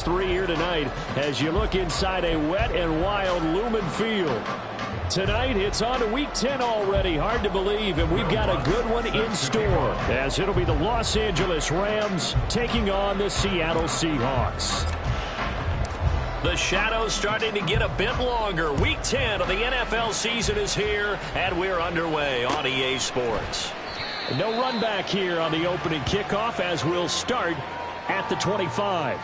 3 here tonight as you look inside a wet and wild Lumen Field. Tonight, it's on to Week 10 already. Hard to believe, and we've got a good one in store as it'll be the Los Angeles Rams taking on the Seattle Seahawks. The shadows starting to get a bit longer. Week 10 of the NFL season is here, and we're underway on EA Sports. No run back here on the opening kickoff as we'll start at the 25.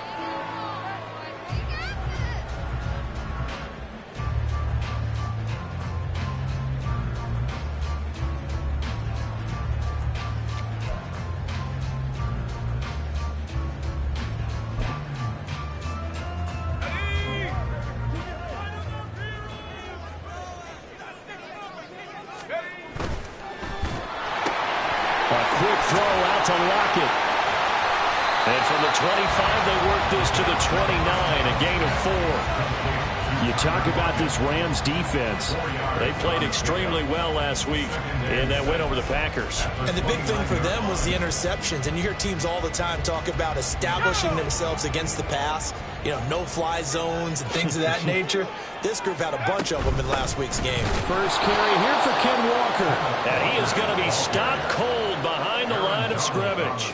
Throw out to Lockett. And from the 25, they work this to the 29, a gain of 4. You talk about this Rams defense. They played extremely well last week in that win over the Packers. And the big thing for them was the interceptions. And you hear teams all the time talk about establishing themselves against the pass. You know, no-fly zones and things of that nature. This group had a bunch of them in last week's game. First carry here for Ken Walker. And he is going to be stopped cold behind the line of scrimmage.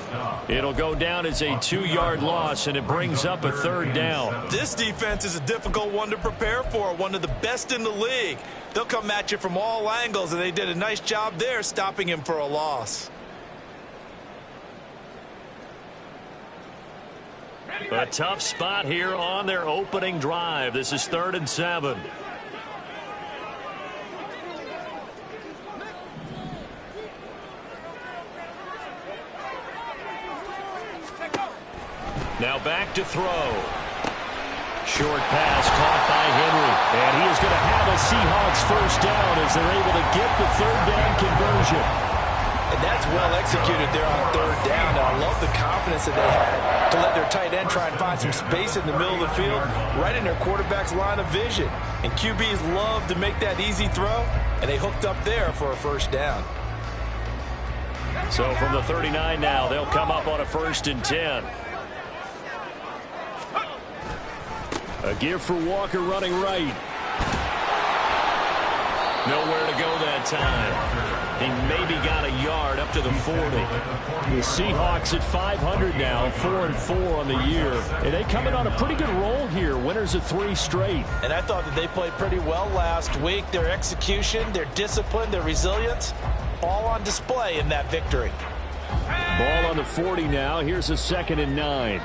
It'll go down as a 2-yard loss, and it brings up a third down. This defense is a difficult one to prepare for, one of the best in the league. They'll come at you from all angles, and they did a nice job there stopping him for a loss. A tough spot here on their opening drive. This is 3rd and 7. Now back to throw. Short pass caught by Henry. And he is going to have a Seahawks first down as they're able to get the 3rd down conversion. And that's well executed there on 3rd down. And I love the confidence that they had to let their tight end try and find some space in the middle of the field, right in their quarterback's line of vision. And QBs love to make that easy throw, and they hooked up there for a first down. So from the 39 now, they'll come up on a 1st and 10. A give for Walker running right. Nowhere to go that time. He maybe got a yard up to the 40. The Seahawks at 500 now, 4-4 on the year. And they come in on a pretty good roll here, winners of 3 straight. And I thought that they played pretty well last week. Their execution, their discipline, their resilience, all on display in that victory. Ball on the 40 now. Here's a 2nd and 9.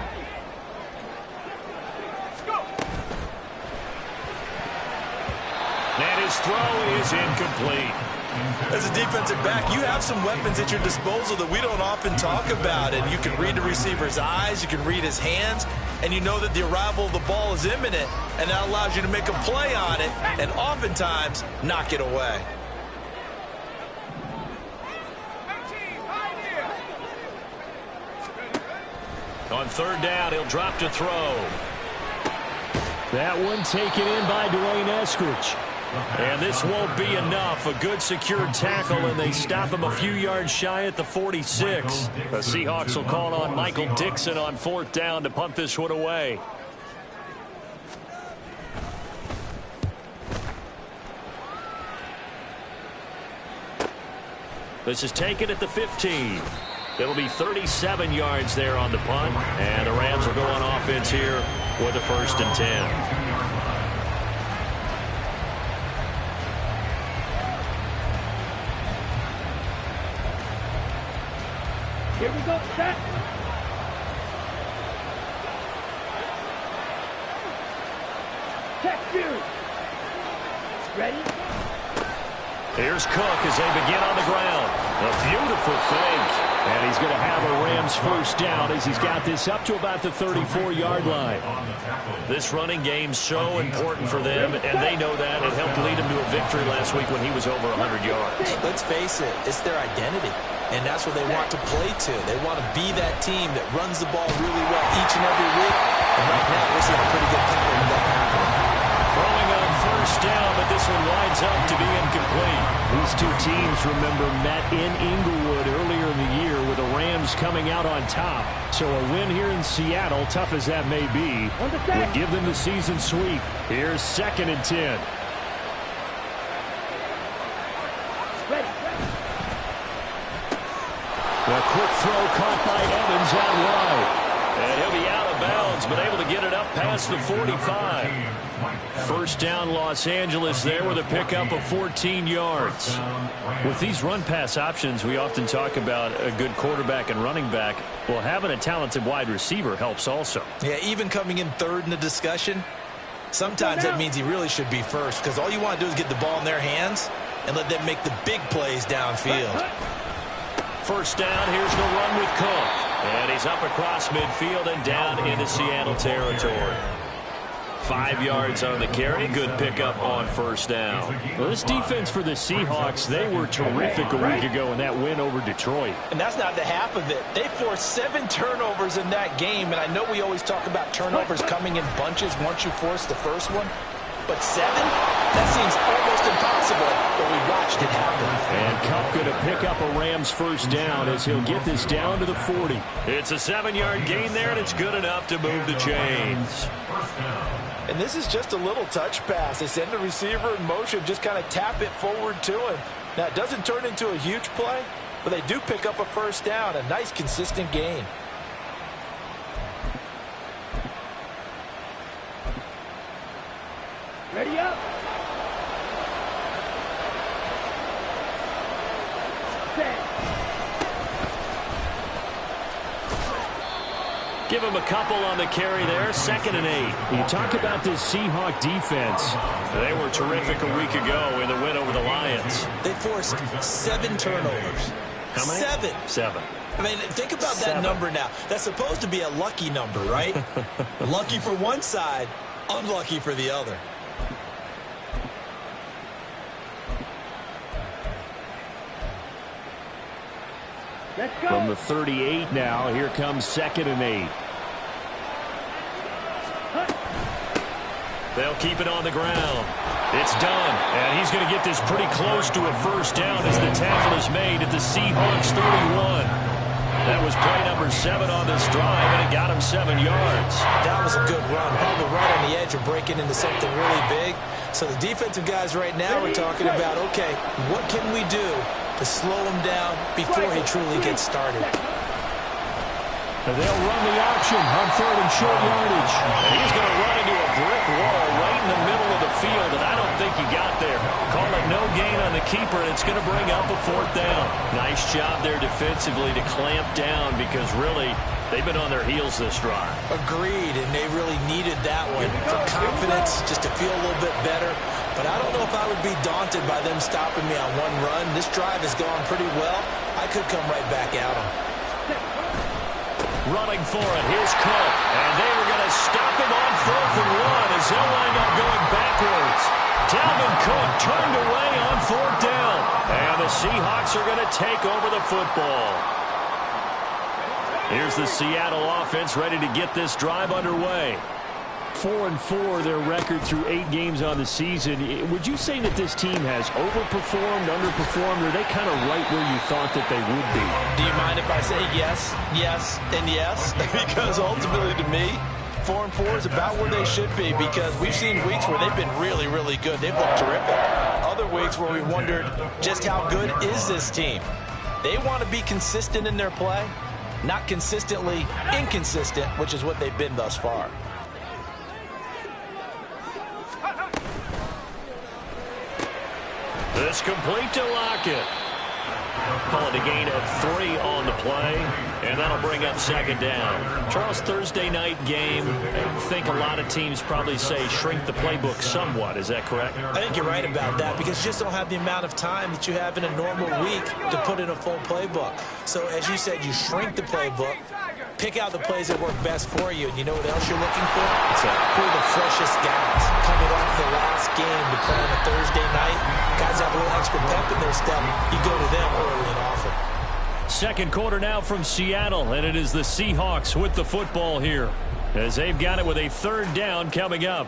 And his throw is incomplete. As a defensive back, you have some weapons at your disposal that we don't often talk about. And you can read the receiver's eyes, you can read his hands, and you know that the arrival of the ball is imminent, and that allows you to make a play on it and oftentimes knock it away. On 3rd down, he'll drop to throw. That one taken in by Dwayne Eskridge. And this won't be enough. A good secured tackle, and they stop him a few yards shy at the 46. The Seahawks will call on Michael Dixon on 4th down to punt this one away. This is taken at the 15. It'll be 37 yards there on the punt, and the Rams will go on offense here with a 1st and 10. Here we go, set. Check you. Ready? Here's Cook as they begin on the ground. A beautiful fake. And he's going to have a Rams first down as he's got this up to about the 34-yard line. This running game's so important for them, and they know that. It helped lead him to a victory last week when he was over 100 yards. Let's face it, it's their identity. And that's what they want to play to. They want to be that team that runs the ball really well each and every week. And right now, we're seeing a pretty good pattern of that happening. Throwing on 1st down, but this one winds up to be incomplete. He These two teams, remember, met in Inglewood earlier in the year with the Rams coming out on top. So a win here in Seattle, tough as that may be, would give them the season sweep. Here's 2nd and 10. A quick throw caught by Evans out wide. And he'll be out of bounds, but able to get it up past the 45. First down, Los Angeles there with a pickup of 14 yards. With these run-pass options, we often talk about a good quarterback and running back. Well, having a talented wide receiver helps also. Yeah, even coming in third in the discussion, sometimes that means he really should be first, because all you want to do is get the ball in their hands and let them make the big plays downfield. First down, here's the run with Cook. And he's up across midfield and down into Seattle territory. 5 yards on the carry. Good pickup on first down. Well, this defense for the Seahawks, they were terrific a week ago in that win over Detroit. And that's not the half of it. They forced 7 turnovers in that game. And I know we always talk about turnovers coming in bunches once you force the first one. But 7? That seems almost impossible, but we watched it happen. And Kupp going to pick up a Rams first down as he'll get this down to the 40. It's a 7-yard gain there, and it's good enough to move the chains. And this is just a little touch pass. They send the receiver in motion, just kind of tap it forward to him. Now, it doesn't turn into a huge play, but they do pick up a first down, a nice, consistent gain. Ready up. Give him a couple on the carry there. 2nd and 8. You talk about this Seahawk defense. They were terrific a week ago in the win over the Lions. They forced 7 turnovers. How many? 7. 7. I mean, think about that number now. That's supposed to be a lucky number, right? Lucky for one side, unlucky for the other. Let's go. From the 38 now, here comes 2nd and 8. They'll keep it on the ground. It's done, and he's going to get this pretty close to a first down as the tackle is made at the Seahawks 31. That was play number 7 on this drive, and it got him 7 yards. That was a good run, probably right on the edge of breaking into something really big. So the defensive guys right now are talking about, okay, what can we do to slow him down before he truly gets started? And they'll run the option on 3rd and short yardage. And he's going to run into a brick wall right in the middle of the field, and I don't think he got there. Call it no gain on the keeper, and it's going to bring up a 4th down. Nice job there defensively to clamp down because really they've been on their heels this drive. Agreed, and they really needed that one for confidence, just to feel a little bit better. But I don't know if I would be daunted by them stopping me on one run. This drive has gone pretty well. I could come right back at them. Running for it. Here's Cook. And they were going to stop him on 4th and 1 as he'll wind up going backwards. Dalvin Cook turned away on 4th down. And the Seahawks are going to take over the football. Here's the Seattle offense ready to get this drive underway. 4-4 their record through 8 games on the season. Would you say that this team has overperformed, underperformed, or are they kind of right where you thought that they would be? Do you mind if I say yes, yes, and yes? Because ultimately to me, 4-4 is about where they should be, because we've seen weeks where they've been really, really good. They've looked terrific. Other weeks where we wondered just how good is this team. They want to be consistent in their play, not consistently inconsistent, which is what they've been thus far. This complete to Lockett. Call it a gain of 3 on the play, and that'll bring up 2nd down. Charles, Thursday night game, I think a lot of teams probably say shrink the playbook somewhat. Is that correct? I think you're right about that, because you just don't have the amount of time that you have in a normal week to put in a full playbook. So as you said, you shrink the playbook, pick out the plays that work best for you. And you know what else you're looking for? Who are the freshest guys coming off the last game to play on a Thursday night? Guys have a little extra pep in their step. You go to them early and often. Second quarter now from Seattle, and it is the Seahawks with the football here as they've got it with a 3rd down coming up.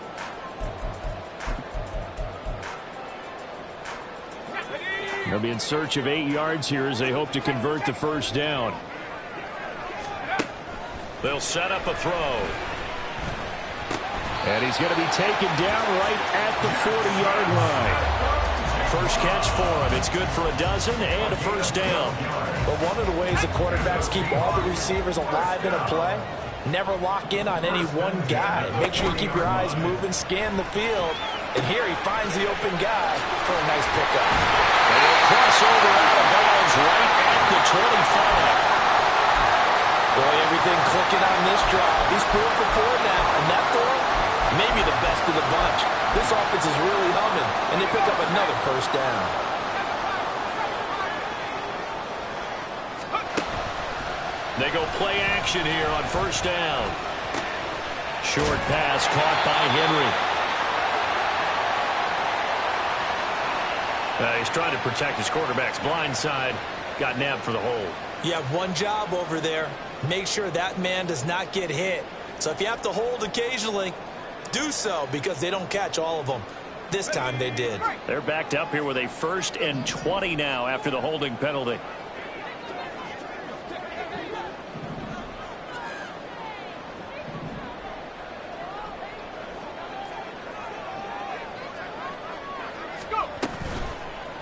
They'll be in search of 8 yards here as they hope to convert the first down. They'll set up a throw. And he's going to be taken down right at the 40-yard line. First catch for him. It's good for a dozen and a first down. But one of the ways the quarterbacks keep all the receivers alive in a play, never lock in on any one guy. Make sure you keep your eyes moving, scan the field. And here he finds the open guy for a nice pickup. And he'll cross over out of bounds right at the 25. Boy, everything clicking on this drive. He's 4 for 4 now, and that throw, maybe the best of the bunch. This offense is really humming, and they pick up another first down. They go play action here on first down. Short pass caught by Henry. He's trying to protect his quarterback's blind side. Got nabbed for the hold. You have one job over there. Make sure that man does not get hit. So if you have to hold occasionally, do so, because they don't catch all of them. This time they did. They're backed up here with a 1st and 20 now after the holding penalty.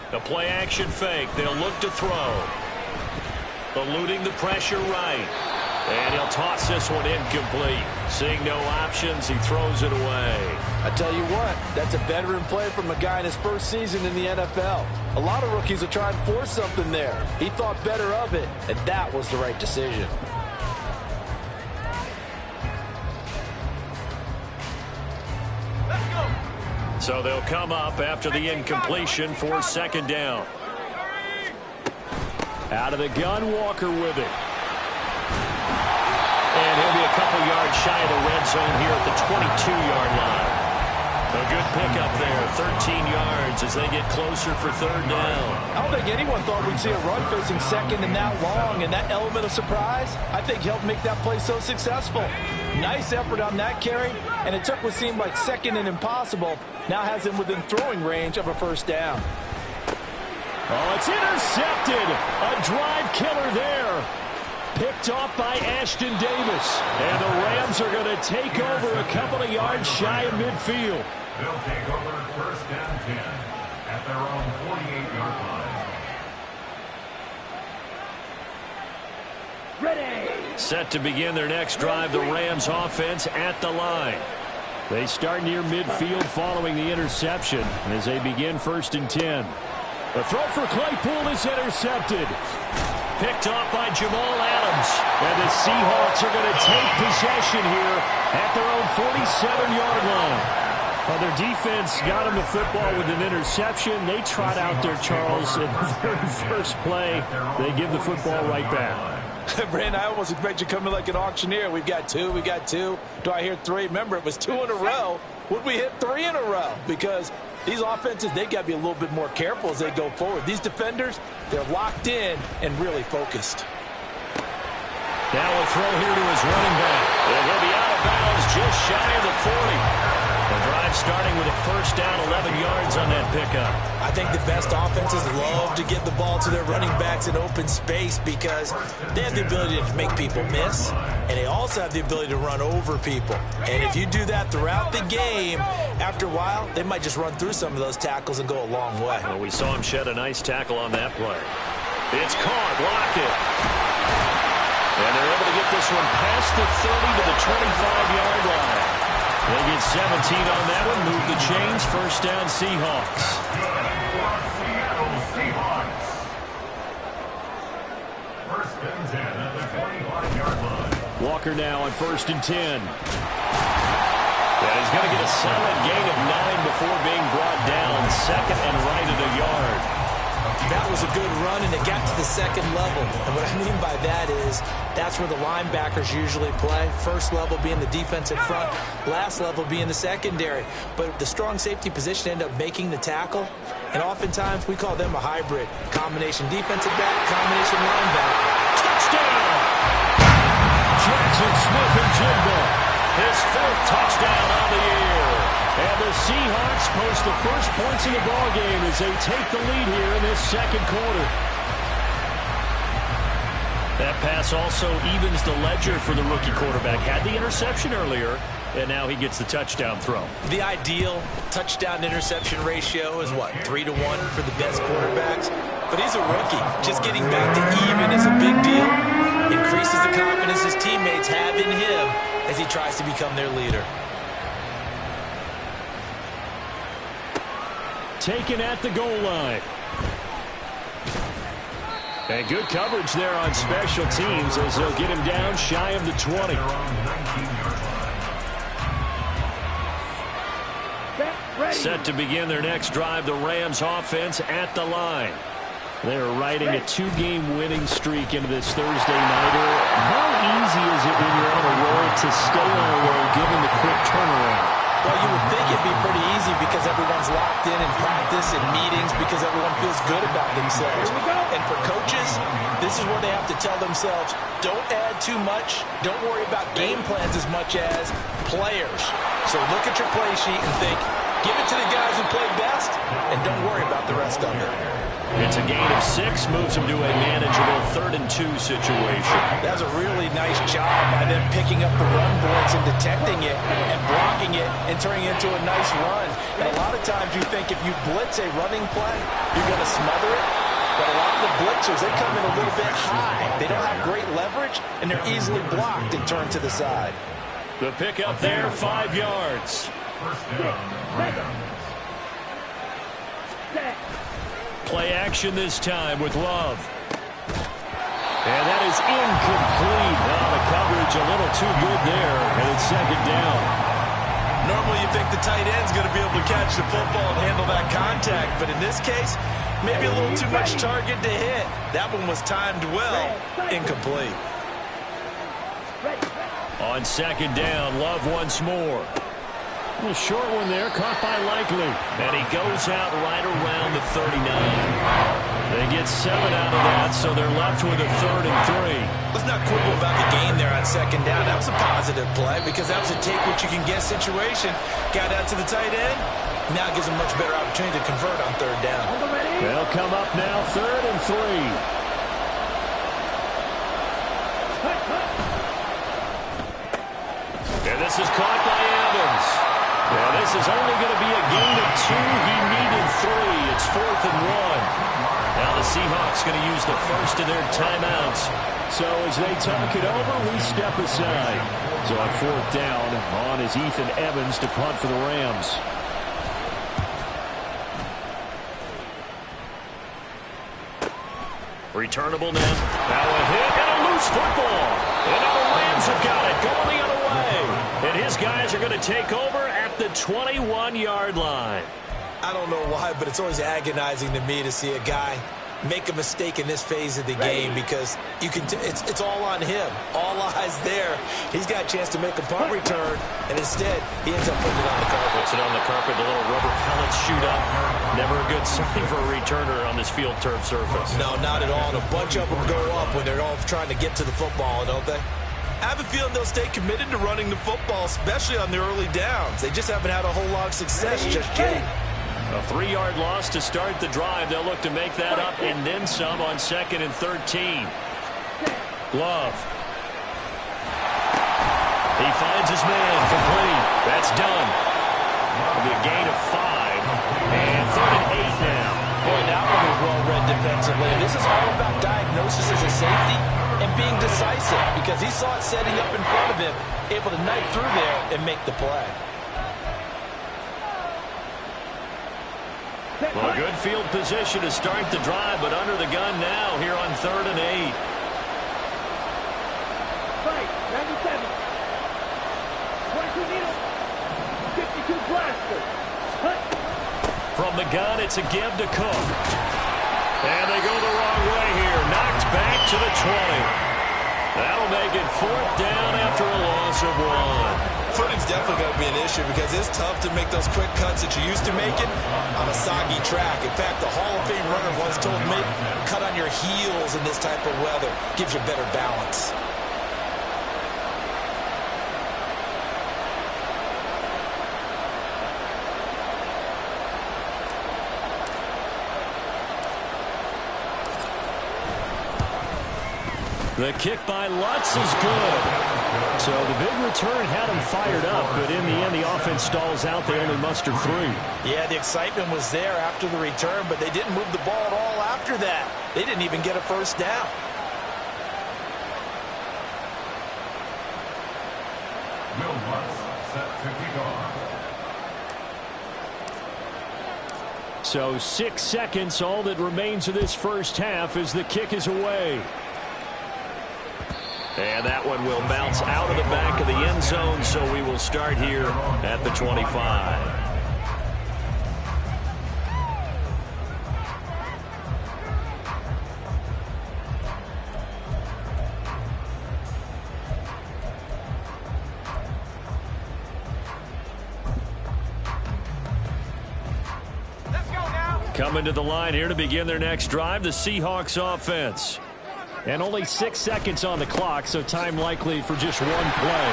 The play action fake. They'll look to throw. Eluding the pressure right. And he'll toss this one incomplete. Seeing no options, he throws it away. I tell you what, that's a veteran play from a guy in his first season in the NFL. A lot of rookies will try and force something there. He thought better of it, and that was the right decision. So they'll come up after the incompletion for second down. Out of the gun, Walker with it. And he'll be a couple yards shy of the red zone here at the 22-yard line. A good pickup there, 13 yards as they get closer for third down. I don't think anyone thought we'd see a run facing second and that long, and that element of surprise, I think, helped make that play so successful. Nice effort on that carry, and it took what seemed like second and impossible, now has him within throwing range of a first down. Oh, it's intercepted. A drive killer there. Picked off by Ashton Davis. And the Rams are going to take over a couple of yards shy of midfield. They'll take over first down 10 at their own 48-yard line. Ready. Set to begin their next drive, the Rams offense at the line. They start near midfield following the interception as they begin 1st and 10. The throw for Claypool is intercepted. Picked off by Jamal Adams. And the Seahawks are going to take possession here at their own 47-yard line. Well, their defense got them the football with an interception. They trot out there, Charles, in the very first play. They give the football right back. Brandon, I almost expect you to come in like an auctioneer. We've got two. Do I hear 3? Remember, it was 2 in a row. Would we hit 3 in a row? Because these offenses, they got to be a little bit more careful as they go forward. These defenders, they're locked in and really focused. Now a throw here to his running back. And he'll be out of bounds just shy of the 40. The drive starting with a first down, 11 yards on that pickup. I think the best offenses love to get the ball to their running backs in open space because they have the ability to make people miss, and they also have the ability to run over people. And if you do that throughout the game, after a while, they might just run through some of those tackles and go a long way. Well, we saw him shed a nice tackle on that play. It's caught, block it. And they're able to get this one past the 30 to the 25-yard line. They get 17 on that one, move the chains, first down Seahawks. Seattle Seahawks. First and 10 at the 25-yard line. Walker now on 1st and 10. And he's going to get a solid gain of 9 before being brought down, second and right at a yard. That was a good run, and it got to the second level. And what I mean by that is that's where the linebackers usually play. First level being the defensive front, last level being the secondary. But the strong safety position ended up making the tackle, and oftentimes we call them a hybrid. Combination defensive back, combination linebacker. Touchdown! Jackson Smith-Njigba, his 4th touchdown on the year. And the Seahawks post the first points in the ballgame as they take the lead here in this second quarter. That pass also evens the ledger for the rookie quarterback. Had the interception earlier, and now he gets the touchdown throw. The ideal touchdown-interception ratio is, what, 3-1 for the best quarterbacks? But he's a rookie. Just getting back to even is a big deal. Increases the confidence his teammates have in him as he tries to become their leader. Taken at the goal line. And good coverage there on special teams as they'll get him down shy of the 20. Set to begin their next drive, the Rams offense at the line. They're riding a 2-game winning streak into this Thursday nighter. How easy is it when you're on a roll to stay on a roll given the quick turnaround? Well, you would think it'd be pretty easy because everyone's locked in practice and meetings because everyone feels good about themselves. And for coaches, this is where they have to tell themselves, don't add too much. Don't worry about game plans as much as players. So look at your play sheet and think, give it to the guys who play best, and don't worry about the rest of it. It's a gain of 6, moves them to a manageable 3rd-and-2 situation. That's a really nice job by them picking up the run blitz and detecting it and blocking it and turning it into a nice run. And a lot of times you think if you blitz a running play, you're going to smother it. But a lot of the blitzers, they come in a little bit high. They don't have great leverage, and they're easily blocked and turned to the side. The pick up there, 5 yards. First down, Rams. Play action this time with Love. And that is incomplete. Now the coverage a little too good there, and it's 2nd down. Normally you think the tight end's going to be able to catch the football and handle that contact, but in this case, maybe a little too much target to hit. That one was timed well, incomplete. On 2nd down, Love once more. A little short one there, caught by Likely. And he goes out right around the 39. They get 7 out of that, so they're left with a 3rd and 3. Let's not quibble about the gain there on 2nd down. That was a positive play because that was a take-what-you-can-get situation. Got out to the tight end. Now gives a much better opportunity to convert on 3rd down. They'll come up now 3rd and 3. And this is caught by Evans. Yeah, this is only going to be a gain of 2. He needed 3. It's 4th and 1. Now the Seahawks going to use the first of their timeouts. So as they talk it over, we step aside. So on 4th down, on is Ethan Evans to punt for the Rams. Returnable now. Now a hit and a loose football. And now the Rams have got it going the other way. And his guys are going to take over at the 21-yard line. I don't know why, but it's always agonizing to me to see a guy make a mistake in this phase of the game because you can it's all on him. All eyes there. He's got a chance to make a punt return, and instead he ends up putting it on the carpet. Puts it on the carpet, the little rubber pellets shoot up. Never a good sign for a returner on this field turf surface. No, not at all. And a bunch of them go up when they're all trying to get to the football, don't they? I have a feeling they'll stay committed to running the football, especially on the early downs. They just haven't had a whole lot of success just yet. A 3-yard loss to start the drive. They'll look to make that up and then some on 2nd and 13. Love. He finds his man complete. That's done. It'll be a gain of 5. And 3rd and 8 now. Boy, that one was well read defensively. And this is all about diagnosis as a safety and being decisive because he saw it setting up in front of him, able to knife through there and make the play. Well, good field position to start the drive, but under the gun now here on 3rd and 8. Right, 97. 22 needle. 52 blaster. Hut. From the gun, it's a give to Cook. And they go the wrong way here. Knocked back to the 20. That'll make it 4th down after a loss of 1. Footing's definitely going to be an issue because it's tough to make those quick cuts that you're used to making on a soggy track. In fact, the Hall of Fame runner once told me, cut on your heels in this type of weather. Gives you better balance. The kick by Lutz is good. So the big return had him fired up, but in the end, the offense stalls out. They only muster 3. Yeah, the excitement was there after the return, but they didn't move the ball at all after that. They didn't even get a first down. Will Lutz set to kick off. So 6 seconds, all that remains of this first half as the kick is away. And that one will bounce out of the back of the end zone, so we will start here at the 25. Coming to the line here to begin their next drive, the Seahawks offense. And only 6 seconds on the clock, so time likely for just one play.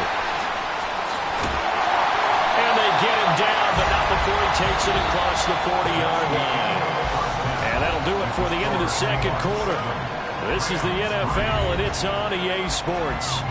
And they get him down, but not before he takes it across the 40-yard line. And that'll do it for the end of the second quarter. This is the NFL, and it's on EA Sports.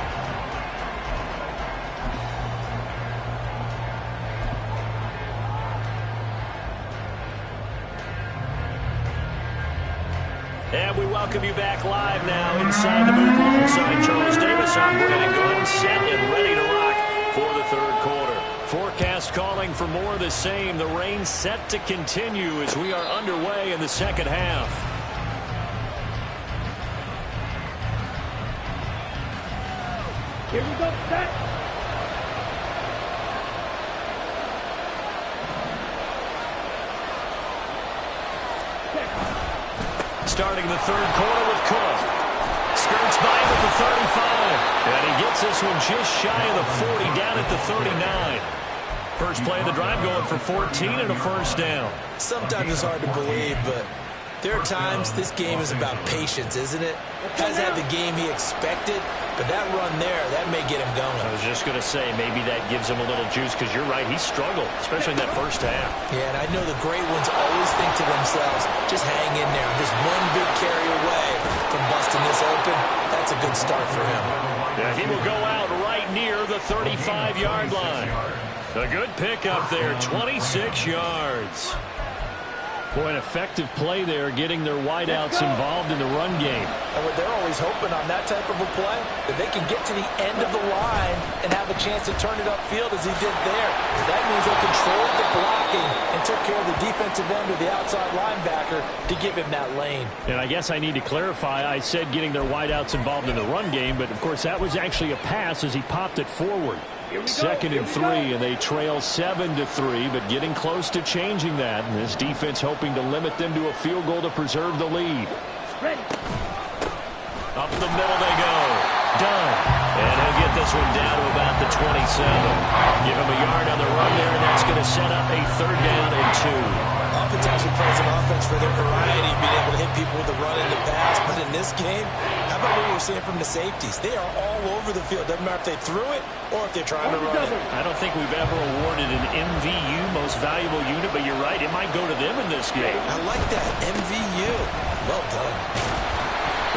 And we welcome you back live now inside the booth alongside Charles Davis. I'm Brandon Gaudin, set and ready to rock for the third quarter. Forecast calling for more of the same. The rain set to continue as we are underway in the second half. Here we go, set. Starting the third quarter with Cook. Skirts by him at the 35. And he gets this one just shy of the 40, down at the 39. First play of the drive going for 14 and a first down. Sometimes it's hard to believe, but there are times this game is about patience, isn't it? Hasn't had the game he expected, but that run there, that may get him going. I was just going to say, maybe that gives him a little juice, because you're right, he struggled, especially in that first half. Yeah, and I know the great ones always think to themselves, just hang in there. I'm just one big carry away from busting this open. That's a good start for him. Yeah, he will go out right near the 35-yard line. A good pickup there, 26 yards. Boy, an effective play there, getting their wideouts involved in the run game. And what they're always hoping on that type of a play, that they can get to the end of the line and have a chance to turn it upfield as he did there. That means they controlled the blocking and took care of the defensive end or the outside linebacker to give him that lane. And I guess I need to clarify, I said getting their wideouts involved in the run game, but of course that was actually a pass as he popped it forward. Second and 3, and they trail 7-3, but getting close to changing that. And this defense hoping to limit them to a field goal to preserve the lead. Up the middle they go. Done. And he'll get this one down to about the 27. Give him a yard on the run there, and that's going to set up a third down and 2. Oftentimes we praise an offense for their variety, being able to hit people with the run and the pass. But in this game, how about what we're seeing from the safeties? They are all over the field. Doesn't matter if they threw it or if they're trying to run it. I don't think we've ever awarded an MVU, most valuable unit, but you're right, it might go to them in this game. I like that, MVU. Well done.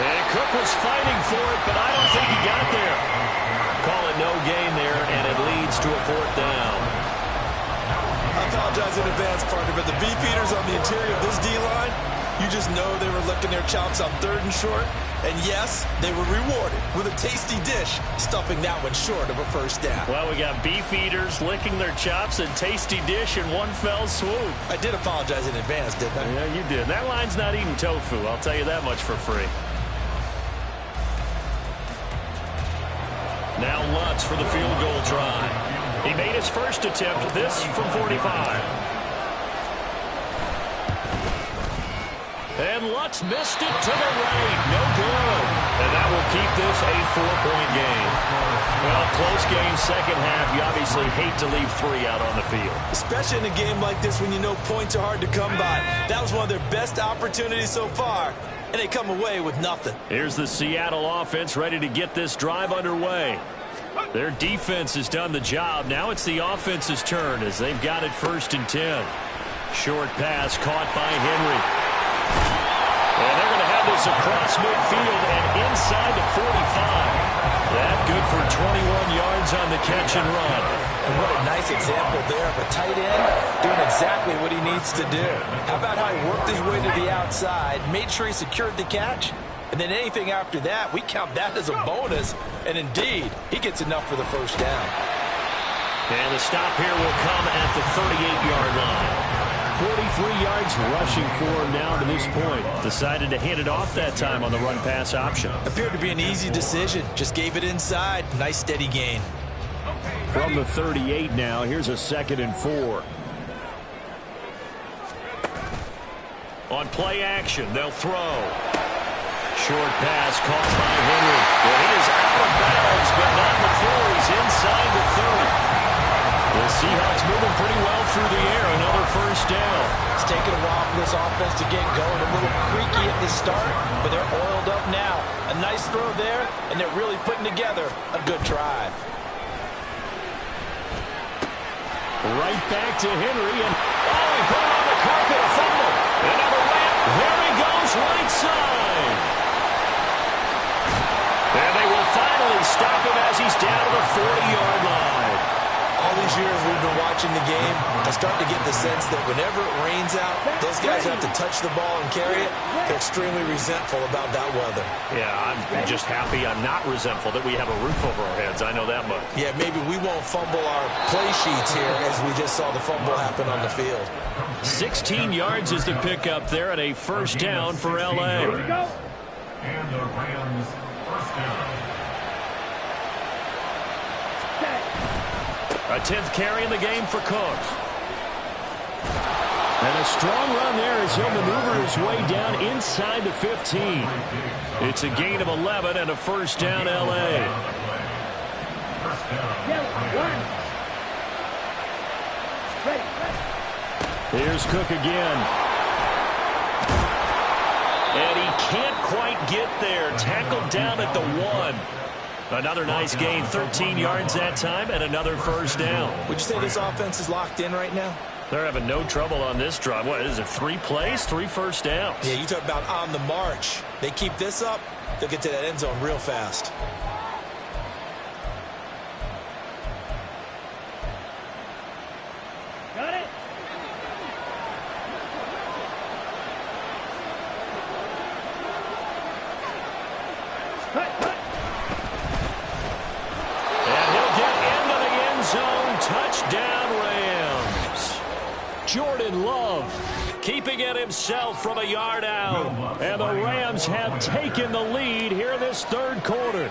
And Cook was fighting for it, but I don't think he got there. Call it no gain there, and it leads to a fourth down. I apologize in advance, partner, but the beefeaters on the interior of this D-line, you just know they were licking their chops on 3rd and short. And yes, they were rewarded with a tasty dish, stuffing that one short of a first down. Well, we got beefeaters licking their chops and tasty dish in one fell swoop. I did apologize in advance, didn't I? Yeah, you did. That line's not eating tofu, I'll tell you that much for free. Now Lutz for the field goal try. He made his first attempt, this from 45. And Lutz missed it to the right. No good. And that will keep this a 4-point game. Well, close game, second half. You obviously hate to leave 3 out on the field. Especially in a game like this when you know points are hard to come by. That was one of their best opportunities so far, and they come away with nothing. Here's the Seattle offense ready to get this drive underway. Their defense has done the job. Now it's the offense's turn as they've got it 1st and 10. Short pass caught by Henry. And they're going to have is across midfield and inside the 45. That good for 21 yards on the catch and run. And what a nice example there of a tight end doing exactly what he needs to do. How about how he worked his way to the outside, made sure he secured the catch, and then anything after that, we count that as a bonus. And indeed, he gets enough for the first down. And the stop here will come at the 38-yard line. 43 yards rushing for him now to this point. Decided to hand it off that time on the run-pass option. Appeared to be an easy decision. Just gave it inside. Nice steady gain. From the 38 now, here's a 2nd and 4. On play action, they'll throw. Short pass caught by Henry. Well, he is out of bounds, but not before he's inside the 30. The Seahawks moving pretty well through the air. Another first down. It's taken a while for this offense to get going. A little creaky at the start, but they're oiled up now. A nice throw there, and they're really putting together a good drive. Right back to Henry, and he put him on the carpet, a fumble. Another layup. There he goes, right side. And they will finally stop him as he's down to the 40-yard line. All these years we've been watching the game, I start to get the sense that whenever it rains out, those guys have to touch the ball and carry it. They're extremely resentful about that weather. Yeah, I'm just happy I'm not resentful that we have a roof over our heads. I know that much. Yeah, maybe we won't fumble our play sheets here as we just saw the fumble happen on the field. 16 yards is the pickup there and a first down for L.A. And the Rams first down. A 10th carry in the game for Cooks. And a strong run there as he'll maneuver his way down inside the 15. It's a gain of 11 and a first down L.A. Here's Cook again. And he can't quite get there. Tackled down at the 1. Another nice gain, 13 yards that time, and another first down. Would you say this offense is locked in right now? They're having no trouble on this drive. What is it, 3 plays, 3 first downs? Yeah, you talk about on the march. They keep this up, they'll get to that end zone real fast. Got it. Touchdown Rams. Jordan Love keeping it himself from a yard out. And the Rams have taken the lead here in this third quarter.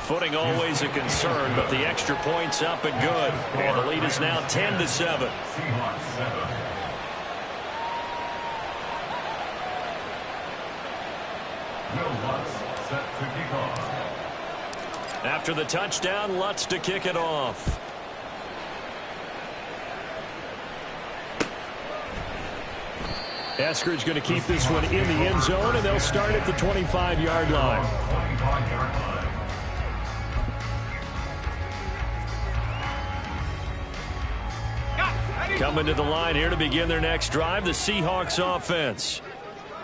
Footing always a concern, but the extra point's up and good. And the lead is now 10-7. Seahawks 7. Will Lutz set to kick off. After the touchdown, Lutz to kick it off. Eskridge going to keep this one in the end zone, and they'll start at the 25-yard line. 25-yard line. Coming to the line here to begin their next drive, the Seahawks offense.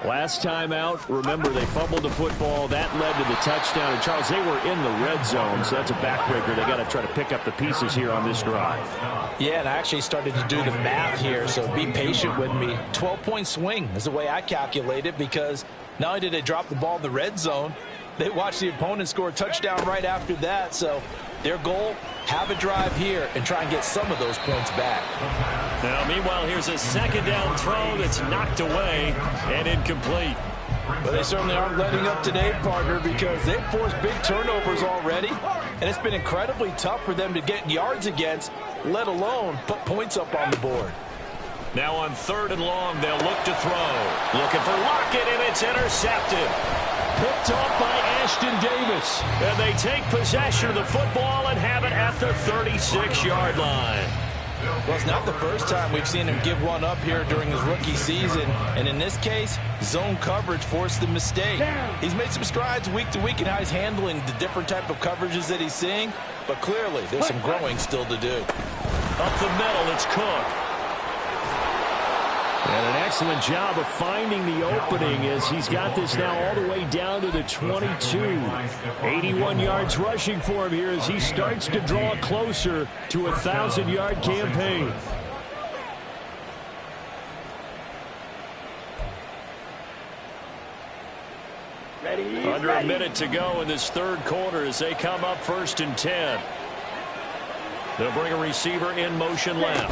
Last time out, remember, they fumbled the football. That led to the touchdown. And, Charles, they were in the red zone, so that's a backbreaker. They got to try to pick up the pieces here on this drive. Yeah, and I actually started to do the math here, so be patient with me. 12-point swing is the way I calculate it, because not only did they drop the ball in the red zone, they watched the opponent score a touchdown right after that. So their goal, have a drive here and try and get some of those points back. Now, meanwhile, here's a second down throw that's knocked away and incomplete. Well, they certainly aren't letting up today, partner, because they've forced big turnovers already, and it's been incredibly tough for them to get yards against, let alone put points up on the board. Now on 3rd and long, they'll look to throw. Looking for Lockett, and it's intercepted. Picked off by Ashton Davis. And they take possession of the football and have it at the 36-yard line. Well, it's not the first time we've seen him give one up here during his rookie season. And in this case, zone coverage forced the mistake. He's made some strides week to week in how he's handling the different type of coverages that he's seeing. But clearly, there's some growing still to do. Up the middle, it's Cook. And an excellent job of finding the opening as he's got this now all the way down to the 22. 81 yards rushing for him here as he starts to draw closer to a 1,000-yard campaign. Under a minute to go in this third quarter as they come up 1st and 10. They'll bring a receiver in motion left.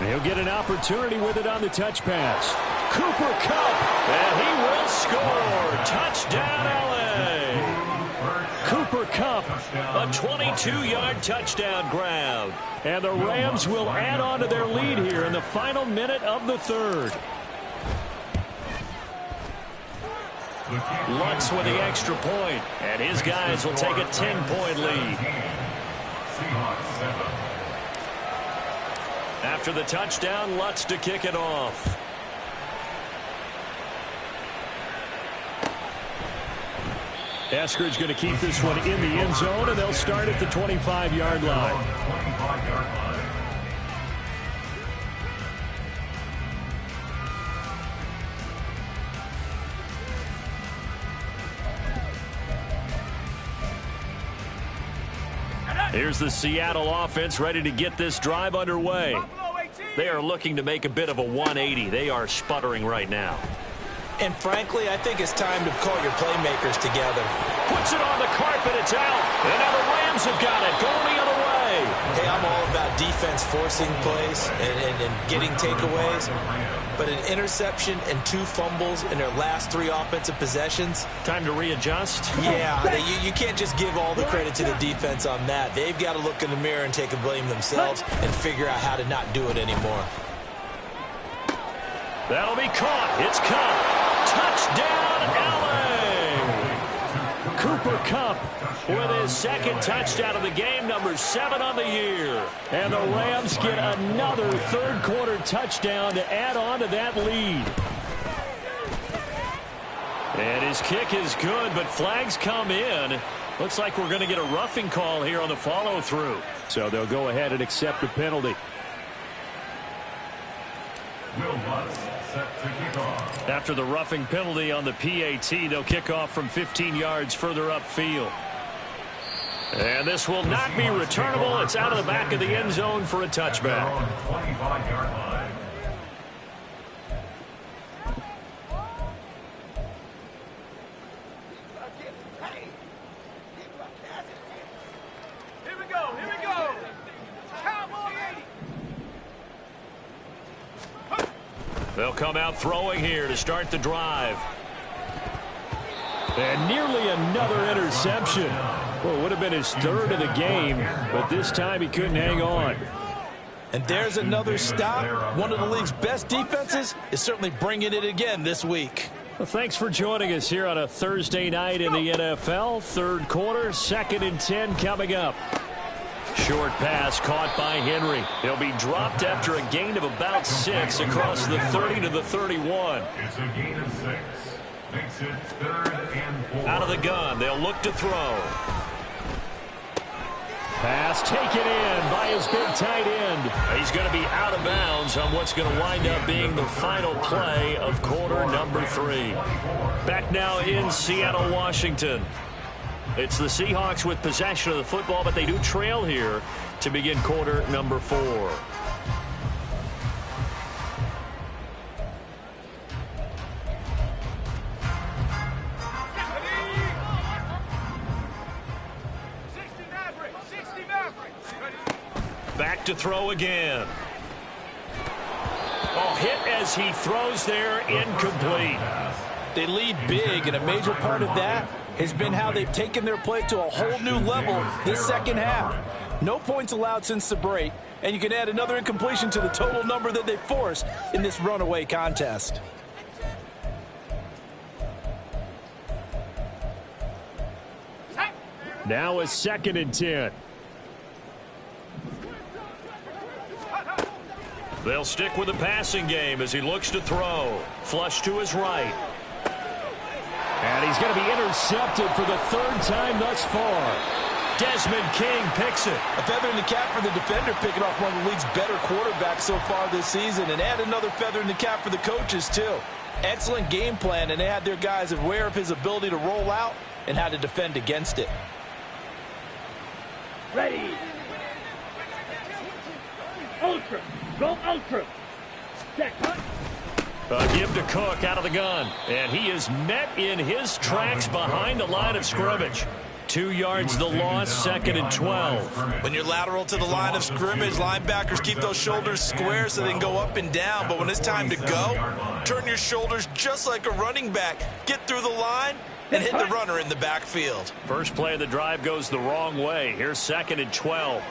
And he'll get an opportunity with it on the touch pass. Cooper Kupp, and he will score. Touchdown, L.A. Cooper Kupp, a 22-yard touchdown grab. And the Rams will add on to their lead here in the final minute of the third. Lutz with the extra point, and his guys will take a 10-point lead. After the touchdown, Lutz to kick it off. Eskridge going to keep this one in the end zone, and they'll start at the 25-yard line. Here's the Seattle offense ready to get this drive underway. They are looking to make a bit of a 180. They are sputtering right now. And frankly, I think it's time to call your playmakers together. Puts it on the carpet. It's out. And now the Rams have got it. Going the other way. Hey, I'm all about defense forcing plays and getting takeaways. But an interception and 2 fumbles in their last 3 offensive possessions. Time to readjust? Yeah, you can't just give all the credit to the defense on that. They've got to look in the mirror and take a blame themselves and figure out how to not do it anymore. That'll be caught. It's Kupp. Touchdown, L.A. Cooper Kupp with his second touchdown of the game, number 7 on the year. And the Rams get another third-quarter touchdown to add on to that lead. And his kick is good, but flags come in. Looks like we're going to get a roughing call here on the follow-through. So they'll go ahead and accept the penalty. After the roughing penalty on the PAT, they'll kick off from 15 yards further upfield. And this will not be returnable. It's out of the back of the end zone for a touchback. They'll come out throwing here to start the drive. And nearly another interception. Well, it would have been his 3rd of the game, but this time he couldn't hang on. And there's another stop. One of the league's best defenses is certainly bringing it again this week. Well, thanks for joining us here on a Thursday night in the NFL. Third quarter, 2nd and 10 coming up. Short pass caught by Henry. He'll be dropped after a gain of about 6 across the 30 to the 31. It's a gain of 6. Makes it 3rd and 4. Out of the gun, they'll look to throw. Pass taken in by his big tight end. He's going to be out of bounds on what's going to wind up being the final play of quarter number 3. Back now in Seattle, Washington. It's the Seahawks with possession of the football, but they do trail here to begin quarter number 4. Back to throw again. Oh, hit as he throws there, incomplete. They lead big, and a major part of that has been how they've taken their play to a whole new level this second half. No points allowed since the break, and you can add another incompletion to the total number that they forced in this runaway contest. Now a 2nd and 10. They'll stick with the passing game as he looks to throw. Flush to his right. And he's going to be intercepted for the 3rd time thus far. Desmond King picks it. A feather in the cap for the defender, picking off one of the league's better quarterbacks so far this season, and add another feather in the cap for the coaches, too. Excellent game plan, and they had their guys aware of his ability to roll out and how to defend against it. Ready. Ultra. Go ultra. Check. Give to Cook out of the gun. And he is met in his tracks behind the line of scrimmage. 2 yards the loss, 2nd and 12. When you're lateral to the line of scrimmage, linebackers keep those shoulders square so they can go up and down. But when it's time to go, turn your shoulders just like a running back. Get through the line and hit the runner in the backfield. First play of the drive goes the wrong way. Here's 2nd and 12.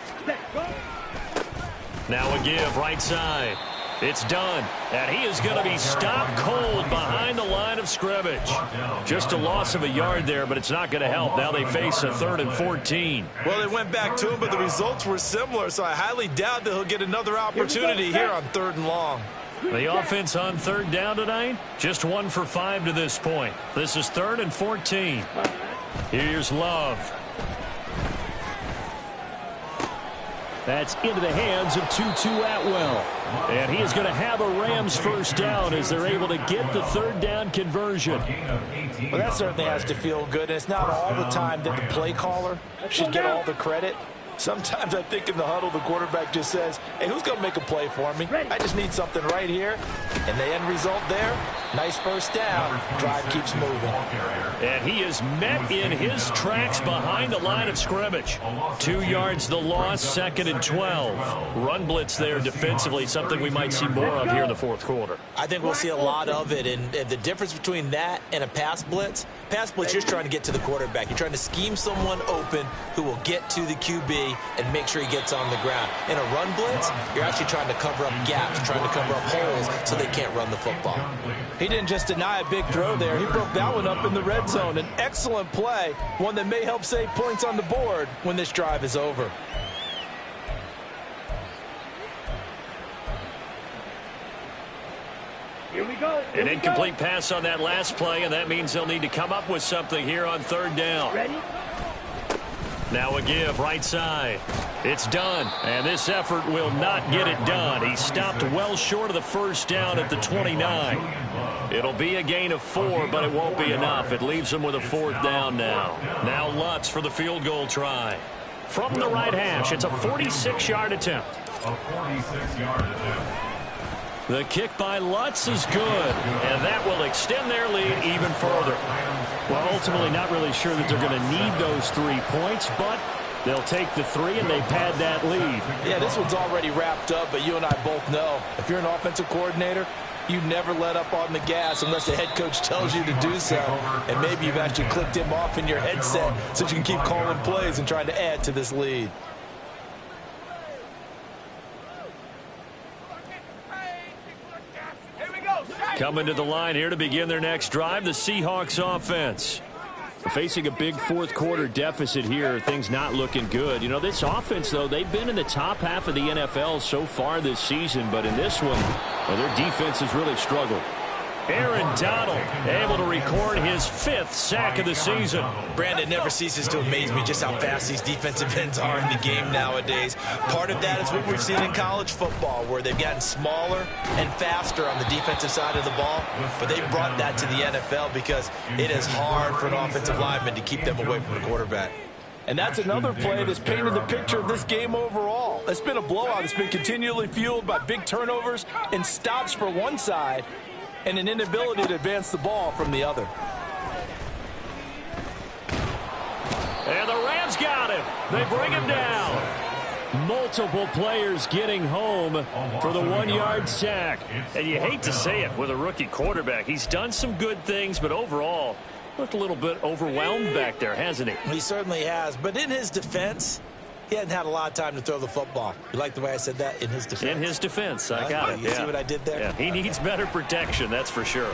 Now a give right side. It's done, and he is going to be stopped cold behind the line of scrimmage. Just a loss of a yard there, but it's not going to help. Now they face a 3rd and 14. Well, they went back to him, but the results were similar, so I highly doubt that he'll get another opportunity here on 3rd and long. The offense on 3rd down tonight, just 1 for 5 to this point. This is 3rd and 14. Here's Love. That's into the hands of Tutu Atwell. And he is going to have a Rams first down as they're able to get the 3rd down conversion. Well, that certainly has to feel good. And it's not all the time that the play caller should get all the credit. Sometimes I think in the huddle, the quarterback just says, hey, who's going to make a play for me? I just need something right here. And the end result there, nice first down. Drive keeps moving. And he is met in his tracks behind the line of scrimmage. 2 yards the loss, 2nd and 12. Run blitz there defensively, something we might see more of here in the 4th quarter. I think we'll see a lot of it. And the difference between that and a pass blitz, you're just trying to get to the quarterback. You're trying to scheme someone open who will get to the QB and make sure he gets on the ground. In a run blitz, you're actually trying to cover up gaps, trying to cover up holes so they can't run the football. He didn't just deny a big throw there. He broke that one up in the red zone. An excellent play, one that may help save points on the board when this drive is over. Here we go. An incomplete pass on that last play, and that means they'll need to come up with something here on 3rd down. Ready? Now a give right side. It's done, and this effort will not get it done. He stopped well short of the first down at the 29. It'll be a gain of 4, but it won't be enough. It leaves him with a 4th down now. Now Lutz for the field goal try. From the right hash, it's a 46-yard attempt. A 46-yard attempt. The kick by Lutz is good, and that will extend their lead even further. Well, ultimately not really sure that they're going to need those 3 points, but they'll take the 3 and they pad that lead. Yeah, this one's already wrapped up, but you and I both know if you're an offensive coordinator, you never let up on the gas unless the head coach tells you to do so. And maybe you've actually clicked him off in your headset so you can keep calling plays and trying to add to this lead. Coming to the line here to begin their next drive, the Seahawks offense. Facing a big 4th quarter deficit here, things not looking good. You know, this offense, though, they've been in the top half of the NFL so far this season, but in this one, well, their defense has really struggled. Aaron Donald able to record his 5th sack of the season. Brandon, never ceases to amaze me just how fast these defensive ends are in the game nowadays. Part of that is what we've seen in college football, where they've gotten smaller and faster on the defensive side of the ball, but they brought that to the NFL because it is hard for an offensive lineman to keep them away from the quarterback. And that's another play that's painted the picture of this game overall. It's been a blowout. It's been continually fueled by big turnovers and stops for one side, and an inability to advance the ball from the other. And the Rams got him. They bring him down. Multiple players getting home for the 1-yard sack. And you hate to say it with a rookie quarterback. He's done some good things, but overall, looked a little bit overwhelmed back there, hasn't he? He certainly has. But in his defense, he hadn't had a lot of time to throw the football. You like the way I said that? In his defense. In his defense. I got it. You see what I did there? Yeah, he needs better protection, that's for sure.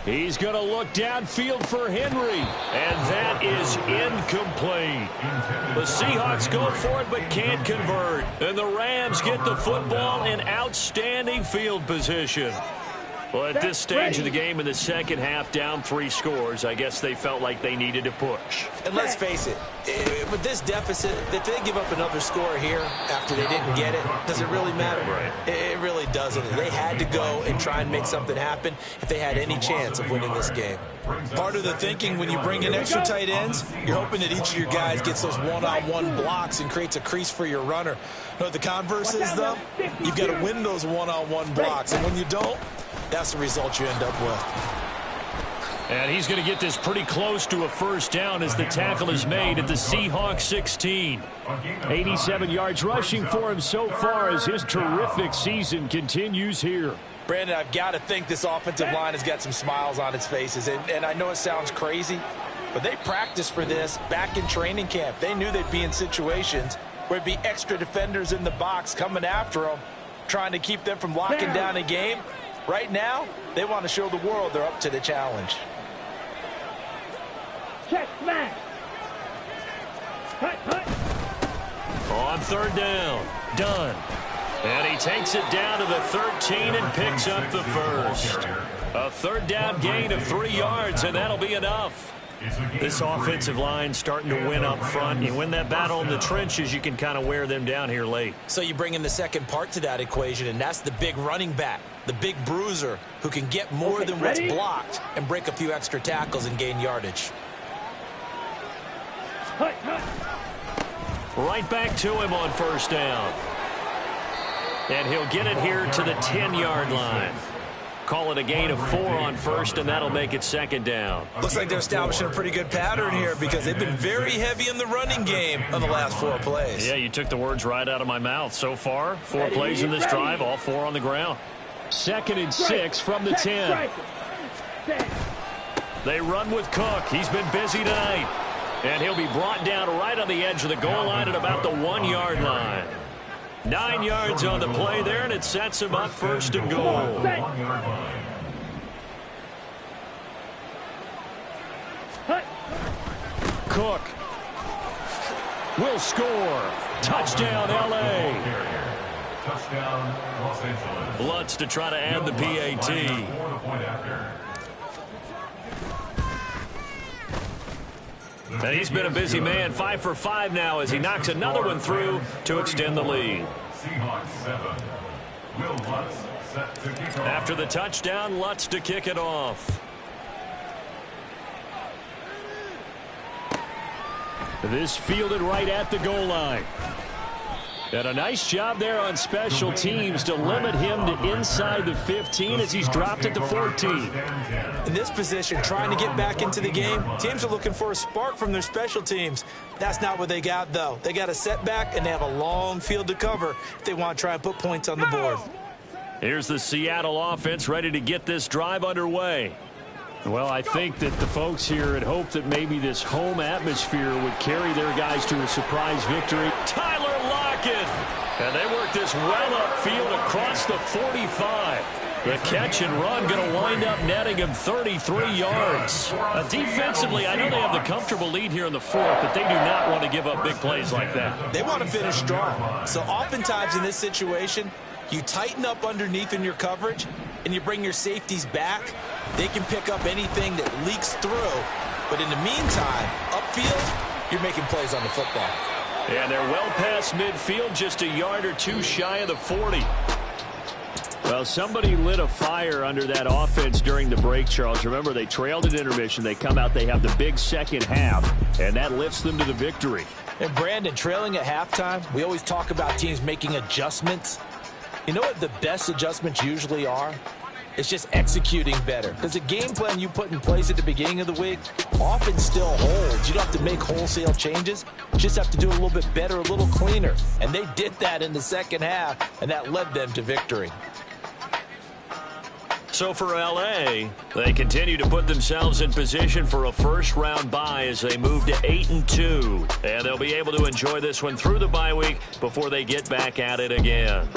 He's going to look downfield for Henry, and that is incomplete. The Seahawks go for it but can't convert, and the Rams get the football in outstanding field position. Well, at this stage of the game in the second half, down 3 scores, I guess they felt like they needed to push. And let's face it, with this deficit, if they give up another score here after they didn't get it, does it really matter? Right. It really doesn't. They had to go and try and make something happen if they had any chance of winning this game. Part of the thinking when you bring in extra tight ends, you're hoping that each of your guys gets those one-on-one blocks and creates a crease for your runner. You know what the converse is, though? You've got to win those one-on-one blocks, and when you don't, that's the result you end up with. And he's going to get this pretty close to a first down as the tackle is made at the Seahawks 16. 87 yards rushing for him so far as his terrific season continues here. Brandon, I've got to think this offensive line has got some smiles on its faces. And I know it sounds crazy, but they practiced for this back in training camp. They knew they'd be in situations where there'd be extra defenders in the box coming after them, trying to keep them from locking down a game. Right now, they want to show the world they're up to the challenge. Check, smash. On third down, done. And he takes it down to the 13 and picks up the first. A third down gain of 3 yards, and that'll be enough. This offensive line starting to win up front. You win that battle in the trenches, you can kind of wear them down here late. So you bring in the second part to that equation, and that's the big running back, the big bruiser, who can get more than what's blocked and break a few extra tackles and gain yardage. Right back to him on first down. And he'll get it here to the 10-yard line. Call it a gain of 4 on first, and that'll make it second down. Looks like they're establishing a pretty good pattern here because they've been very heavy in the running game on the last 4 plays. Yeah, you took the words right out of my mouth. So far, 4 plays in this drive, all 4 on the ground. 2nd and 6 from the 10. They run with Cook. He's been busy tonight. And he'll be brought down right on the edge of the goal line at about the 1-yard line. 9 yards on the play there, and it sets him up first and goal. Cook will score. Touchdown, L.A. Touchdown, Los Angeles. Lutz to try to add the PAT. And he's been a busy man, 5 for 5 now as he knocks another one through to extend the lead. Seahawks 7. Will Lutz set to kick off. After the touchdown, Lutz to kick it off. This fielded right at the goal line. And a nice job there on special teams to limit him to inside the 15 as he's dropped it to 14. In this position, trying to get back into the game, teams are looking for a spark from their special teams. That's not what they got, though. They got a setback, and they have a long field to cover if they want to try and put points on the board. Here's the Seattle offense ready to get this drive underway. Well, I think that the folks here had hoped that maybe this home atmosphere would carry their guys to a surprise victory. Tyler Lockett! And they work this well upfield across the 45. The catch and run going to wind up netting him 33 yards. Defensively, I know they have the comfortable lead here in the 4th, but they do not want to give up big plays like that. They want to finish strong. So oftentimes in this situation, you tighten up underneath in your coverage, and you bring your safeties back. They can pick up anything that leaks through. But in the meantime, upfield, you're making plays on the football. And they're well past midfield, just a yard or 2 shy of the 40. Well, somebody lit a fire under that offense during the break, Charles. Remember, they trailed at intermission. They come out, they have the big second half, and that lifts them to the victory. And Brandon, trailing at halftime, we always talk about teams making adjustments. You know what the best adjustments usually are? It's just executing better. Because the game plan you put in place at the beginning of the week often still holds. You don't have to make wholesale changes. You just have to do it a little bit better, a little cleaner. And they did that in the second half, and that led them to victory. So for L.A., they continue to put themselves in position for a first-round bye as they move to 8-2. And they'll be able to enjoy this one through the bye week before they get back at it again.